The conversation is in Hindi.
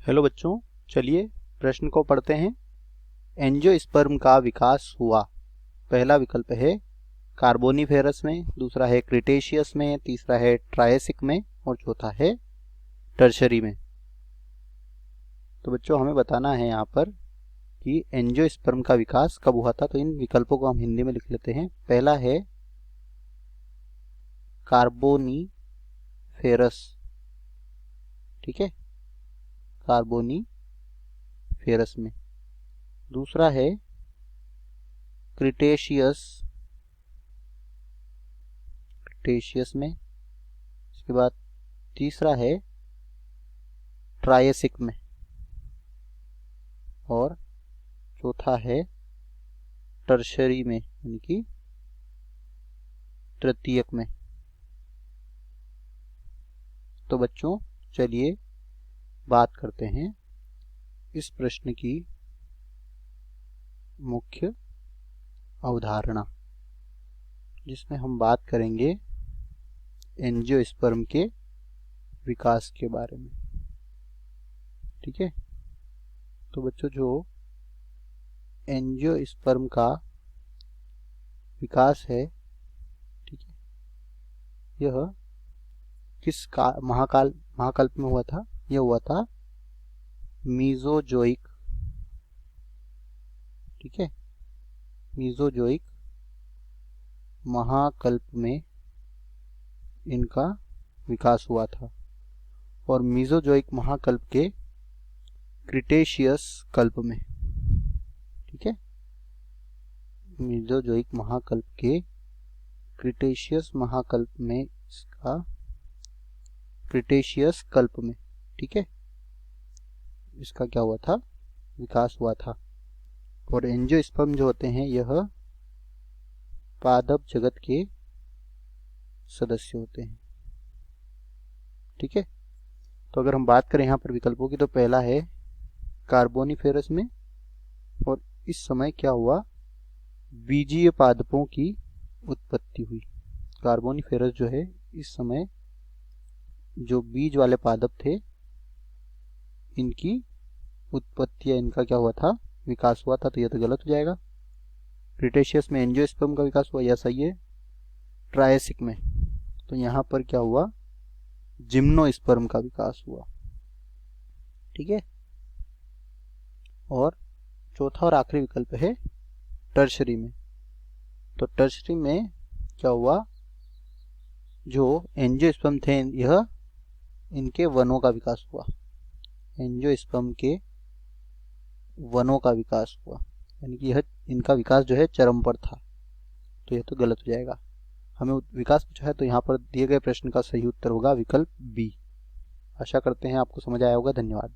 हेलो बच्चों, चलिए प्रश्न को पढ़ते हैं। एंजियोस्पर्म का विकास हुआ। पहला विकल्प है कार्बोनिफेरस में, दूसरा है क्रिटेशियस में, तीसरा है ट्रायसिक में और चौथा है टर्शरी में। तो बच्चों हमें बताना है यहाँ पर कि एंजियोस्पर्म का विकास कब हुआ था। तो इन विकल्पों को हम हिंदी में लिख लेते हैं। पहला है कार्बोनिफेरस, ठीक है, कार्बोनिफेरस में। दूसरा है क्रिटेशियस में। इसके बाद तीसरा है ट्रायसिक में और चौथा है टर्शरी में, यानी कि तृतीयक में। तो बच्चों चलिए बात करते हैं इस प्रश्न की मुख्य अवधारणा, जिसमें हम बात करेंगे एंजियोस्पर्म के विकास के बारे में, ठीक है। तो बच्चों जो एंजियोस्पर्म का विकास है, ठीक है, यह किस महाकल्प में हुआ था? यह हुआ था मीसोजोइक, ठीक है, मीसोजोइक महाकल्प में इनका विकास हुआ था। और मीसोजोइक महाकल्प के क्रिटेशियस कल्प में, ठीक है, मीसोजोइक महाकल्प के क्रिटेशियस महाकल्प में इसका क्रिटेशियस कल्प में, ठीक है, इसका क्या हुआ था? विकास हुआ था। और एंजियोस्पर्म जो होते हैं यह पादप जगत के सदस्य होते हैं, ठीक है। तो अगर हम बात करें यहाँ पर विकल्पों की, तो पहला है कार्बोनिफेरस में, और इस समय क्या हुआ? बीजीय पादपों की उत्पत्ति हुई। कार्बोनिफेरस जो है, इस समय जो बीज वाले पादप थे इनकी उत्पत्ति या इनका क्या हुआ था? विकास हुआ था। तो यह तो गलत हो जाएगा। क्रिटेशियस में एंजियोस्पर्म का विकास हुआ, यह सही है। ट्रायसिक में तो यहाँ पर क्या हुआ? जिम्नोस्पर्म का विकास हुआ, ठीक है। और चौथा और आखिरी विकल्प है टर्शरी में। तो टर्शरी में क्या हुआ? जो एंजियोस्पर्म थे यह इनके वनों का विकास हुआ। एंजियोस्पर्म के वनों का विकास हुआ, यानी कि यह इनका विकास जो है चरम पर था। तो यह तो गलत हो जाएगा। हमें विकास पूछा है, तो यहाँ पर दिए गए प्रश्न का सही उत्तर होगा विकल्प बी। आशा करते हैं आपको समझ आया होगा। धन्यवाद।